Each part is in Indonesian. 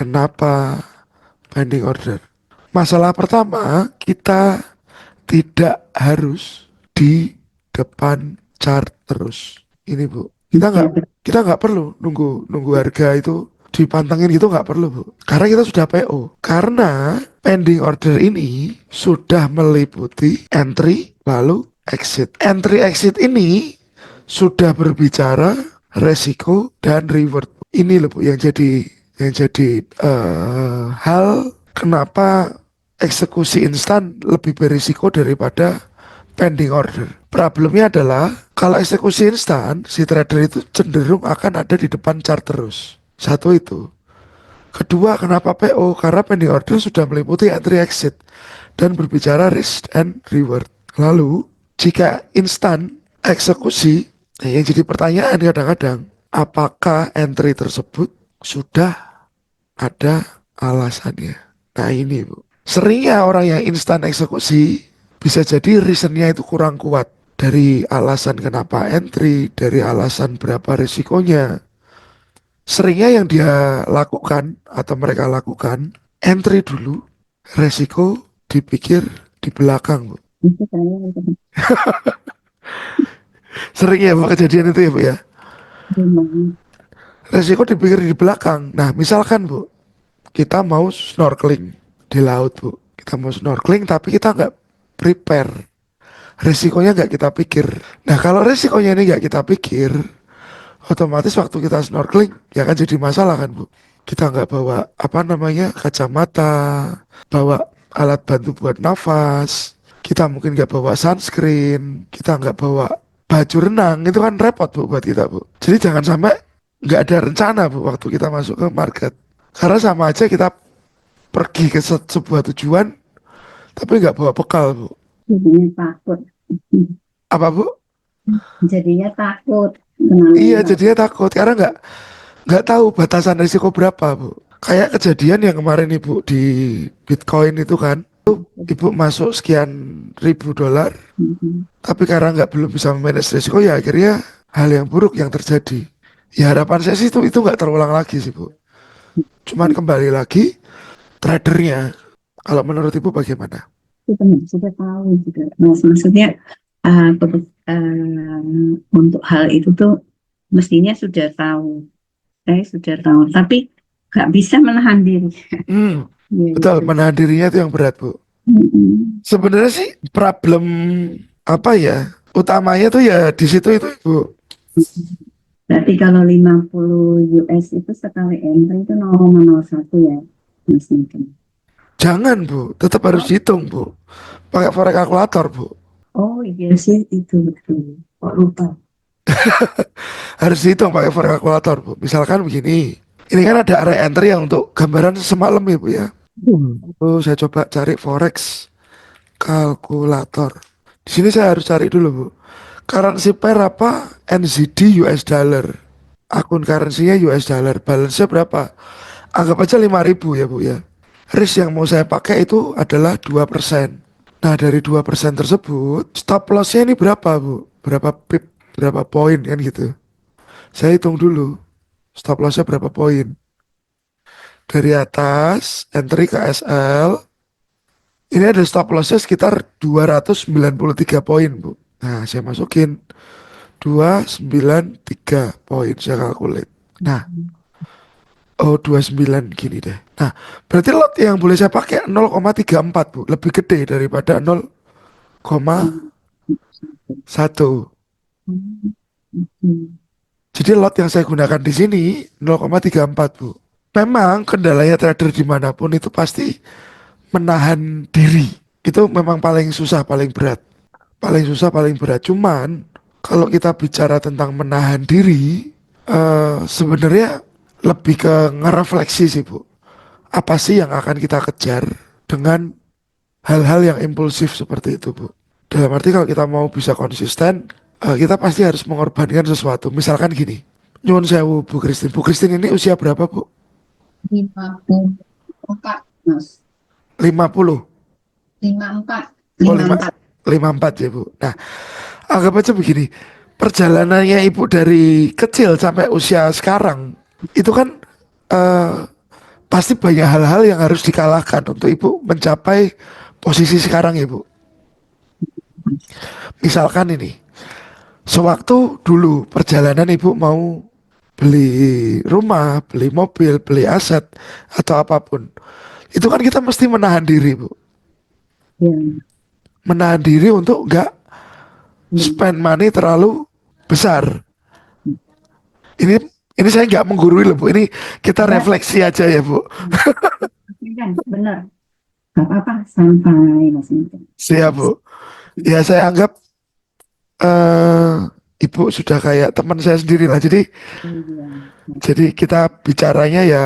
Kenapa pending order? Masalah pertama, kita tidak harus di depan chart terus. Ini Bu, Ya, kita nggak perlu nunggu nunggu harga itu dipantengin gitu, nggak perlu Bu. Karena kita sudah PO. Karena pending order ini sudah meliputi entry lalu exit. Entry exit ini sudah berbicara resiko dan reward. Ini loh Bu yang jadi hal kenapa eksekusi instan lebih berisiko daripada pending order. Problemnya adalah kalau eksekusi instan, si trader itu cenderung akan ada di depan chart terus. Satu itu. Kedua, kenapa PO? Karena pending order sudah meliputi entry exit dan berbicara risk and reward. Lalu, jika instan eksekusi, nah yang jadi pertanyaan kadang-kadang, apakah entry tersebut sudah ada alasannya? Nah ini Bu. Seringnya orang yang instan eksekusi bisa jadi reasonnya itu kurang kuat. Dari alasan kenapa entry, dari alasan berapa risikonya. Seringnya yang dia lakukan atau mereka lakukan, entry dulu, resiko dipikir di belakang Bu. itu saya Sering ya Bu kejadian itu ya Bu ya. memang Resiko dipikir di belakang. Nah misalkan Bu, kita mau snorkeling di laut Bu. Kita mau snorkeling tapi kita nggak prepare. Resikonya nggak kita pikir. Nah kalau resikonya ini nggak kita pikir, otomatis waktu kita snorkeling ya kan jadi masalah kan Bu. Kita nggak bawa apa namanya kacamata, bawa alat bantu buat nafas, kita mungkin nggak bawa sunscreen, kita nggak bawa baju renang, itu kan repot Bu buat kita Bu. Jadi jangan sampai nggak ada rencana Bu waktu kita masuk ke market. Karena sama aja kita pergi ke sebuah tujuan tapi nggak bawa bekal Bu. jadinya takut. Apa Bu? Jadinya takut namanya Iya nggak. jadinya takut karena nggak tahu batasan risiko berapa Bu. Kayak kejadian yang kemarin Ibu di Bitcoin itu kan, Ibu masuk sekian ribu dolar, Mhm. tapi karena nggak belum bisa memanage risiko ya akhirnya hal yang buruk yang terjadi. Ya harapan saya sih itu nggak terulang lagi sih Bu. Cuman kembali lagi tradernya. Kalau menurut Ibu bagaimana? Kita nggak sudah tahu juga. Maksudnya untuk hal itu tuh mestinya sudah tahu. Saya sudah tahu, tapi nggak bisa menahan diri. Hmm, Ya, betul gitu. menahan dirinya itu yang berat Bu. Mhm. Sebenarnya sih problem apa ya? Utamanya tuh ya di situ itu Ibu. Berarti kalau 50 US itu sekali entry itu 0,01 ya, Mas Niken. Jangan Bu, tetap harus hitung Bu. Pakai forex kalkulator Bu. Oh iya sih itu betul. Kok lupa? Harus dihitung pakai forex kalkulator Bu. Misalkan begini, ini kan ada area entry yang untuk gambaran semalam ya Bu ya. Saya coba cari forex kalkulator. Di sini saya harus cari dulu Bu. Currency pair apa? NZD US dollar. Akun currency-nya US dollar. Balance-nya berapa? Anggap aja 5.000 ya Bu ya. Risk yang mau saya pakai itu adalah 2%. Nah dari 2% tersebut, stop loss-nya ini berapa Bu? Berapa pip? Berapa poin kan gitu. Saya hitung dulu. Stop lossnya berapa poin? Dari atas, entry ke SL. Ini ada stop lossnya sekitar 293 poin, Bu. Nah, saya masukin 293 poin, saya kalkulate. Nah, oh 29 gini deh. Nah, berarti lot yang boleh saya pakai 0,34, Bu. Lebih gede daripada 0,1. Jadi lot yang saya gunakan di sini 0,34, Bu. Memang kendalanya trader dimanapun itu pasti menahan diri. Itu memang paling susah, paling berat. Paling susah, paling berat. Cuman kalau kita bicara tentang menahan diri, sebenarnya lebih ke ngerefleksi sih Bu. Apa sih yang akan kita kejar dengan hal-hal yang impulsif seperti itu Bu. Dalam arti kalau kita mau bisa konsisten, kita pasti harus mengorbankan sesuatu. Misalkan gini, nyuwun sewu Bu Christine. Bu Christine ini usia berapa Bu? 54, Mas. 50. 54, Oh 54. 54 ya Bu. Nah anggap aja begini, perjalanannya ibu dari kecil sampai usia sekarang itu kan eh, pasti banyak hal-hal yang harus dikalahkan untuk ibu mencapai posisi sekarang ya bu. Misalkan ini, sewaktu dulu perjalanan ibu mau beli rumah, beli mobil, beli aset atau apapun, itu kan kita mesti menahan diri bu, Ya. menahan diri untuk nggak Hmm. spend money terlalu besar. Ini saya nggak menggurui loh bu, ini kita Enggak, refleksi aja ya bu. kan benar. Gak apa-apa, santai Mas Mika. Siap bu. Ya saya anggap eh ibu sudah kayak teman saya sendiri lah. Iya. Jadi kita bicaranya ya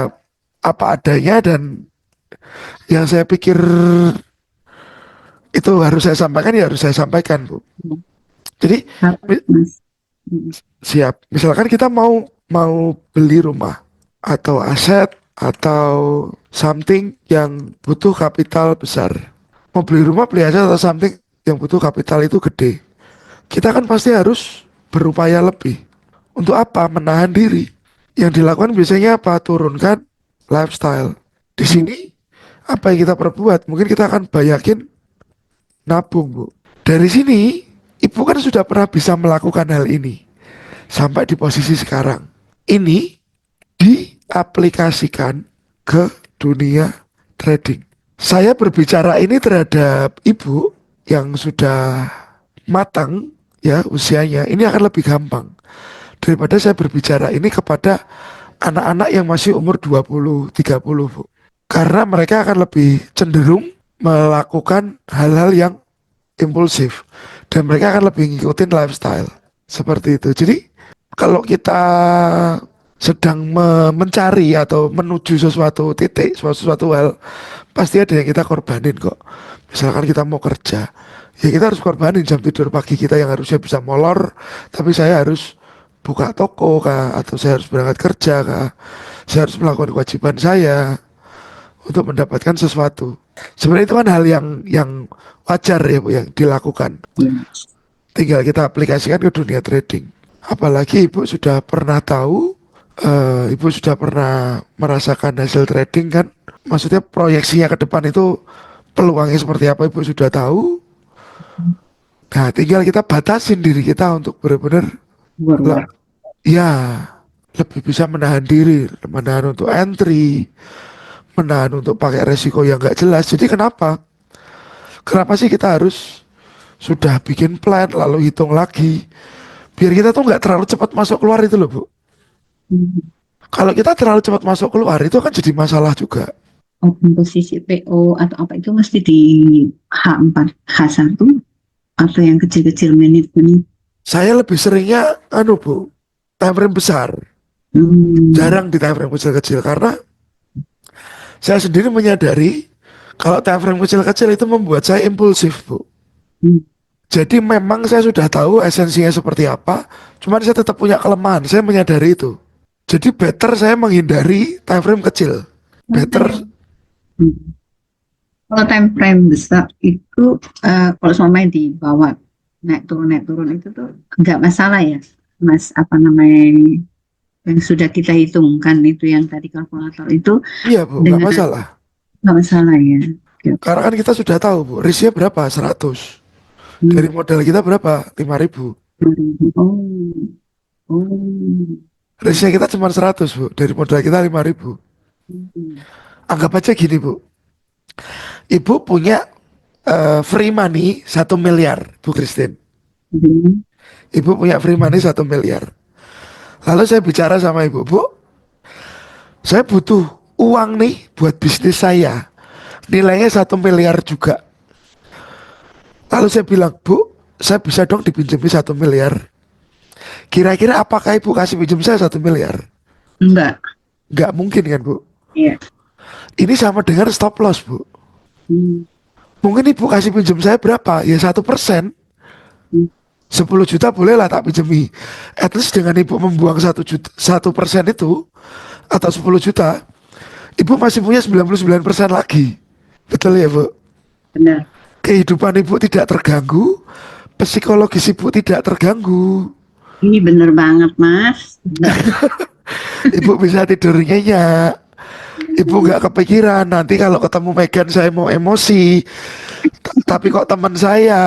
apa adanya dan yang saya pikir itu harus saya sampaikan ya harus saya sampaikan bu. Jadi Apa, Mas? Hmm. siap. Misalkan kita mau mau beli rumah atau aset atau something yang butuh kapital besar. Mau beli rumah, beli aset atau something yang butuh kapital itu gede. Kita kan pasti harus berupaya lebih. Untuk apa? Menahan diri. Yang dilakukan biasanya apa? Turunkan lifestyle. Di sini apa yang kita perbuat? Mungkin kita akan banyakin nabung, Bu. Dari sini, ibu kan sudah pernah bisa melakukan hal ini sampai di posisi sekarang. Ini diaplikasikan ke dunia trading. Saya berbicara ini terhadap ibu yang sudah matang ya usianya, ini akan lebih gampang daripada saya berbicara ini kepada anak-anak yang masih umur 20, 30 Bu. Karena mereka akan lebih cenderung melakukan hal-hal yang impulsif dan mereka akan lebih ngikutin lifestyle seperti itu. Jadi kalau kita sedang mencari atau menuju sesuatu titik, sesuatu hal, pasti ada yang kita korbanin kok. Misalkan kita mau kerja, ya kita harus korbanin jam tidur pagi kita yang harusnya bisa molor, tapi saya harus buka toko kah, atau saya harus berangkat kerja kah, saya harus melakukan kewajiban saya untuk mendapatkan sesuatu. Sebenarnya itu kan hal yang wajar ya Bu yang dilakukan. Ya. Tinggal kita aplikasikan ke dunia trading. Apalagi ibu sudah pernah tahu, ibu sudah pernah merasakan hasil trading kan. Maksudnya proyeksinya ke depan itu peluangnya seperti apa ibu sudah tahu. Nah tinggal kita batasin diri kita untuk benar-benar War-war. ya lebih bisa menahan diri, menahan untuk entry, menahan untuk pakai resiko yang gak jelas. Jadi kenapa? Kenapa sih kita harus sudah bikin plan lalu hitung lagi biar kita tuh nggak terlalu cepat masuk keluar itu loh Bu. Hmm. Kalau kita terlalu cepat masuk keluar itu kan jadi masalah juga. Open posisi PO atau apa itu mesti di H4, H1 atau yang kecil-kecil menit-menit. Saya lebih seringnya Bu, time frame besar. Hmm. Jarang di time frame kecil-kecil karena saya sendiri menyadari kalau time frame kecil-kecil itu membuat saya impulsif Bu. Hmm. Jadi memang saya sudah tahu esensinya seperti apa, cuman saya tetap punya kelemahan, saya menyadari itu. Jadi better saya menghindari time frame kecil. Better, Hmm. Kalau time frame besar itu kalau selama di bawah naik turun itu tuh nggak masalah ya, Mas, apa namanya yang sudah kita hitungkan itu yang tadi kalkulator itu iya Bu, nggak dengan masalah. nggak masalah ya. Oke, oke. Karena kan kita sudah tahu Bu, risknya berapa? 100. Dari Hmm. modal kita berapa? 5.000. Oh, oh. Risknya kita cuma 100 Bu, dari modal kita 5.000. Hmm. Anggap aja gini Bu, Ibu punya free money 1 miliar Bu Christine. Hmm. Ibu punya free money 1 miliar. Lalu saya bicara sama ibu, Bu, saya butuh uang nih buat bisnis saya. Nilainya 1 miliar juga. Lalu saya bilang, Bu, saya bisa dong dipinjami 1 miliar. Kira-kira apakah ibu kasih pinjam saya 1 miliar? Enggak, Nggak mungkin kan Bu. ya. Ini sama dengan stop loss Bu. Hmm. Mungkin ibu kasih pinjam saya berapa? Ya 1%. Hmm. 10 juta boleh lah tak pinjami. At least dengan ibu membuang 1 juta, 1% itu atau 10 juta, ibu masih punya 99% lagi. Betul ya Bu? Benar. Kehidupan ibu tidak terganggu, psikologis ibu tidak terganggu, Ini benar banget, Mas. Benar. ibu bisa tidur nyenyak, Ibu nggak kepikiran nanti kalau ketemu Megan saya mau emosi, tapi kok teman saya.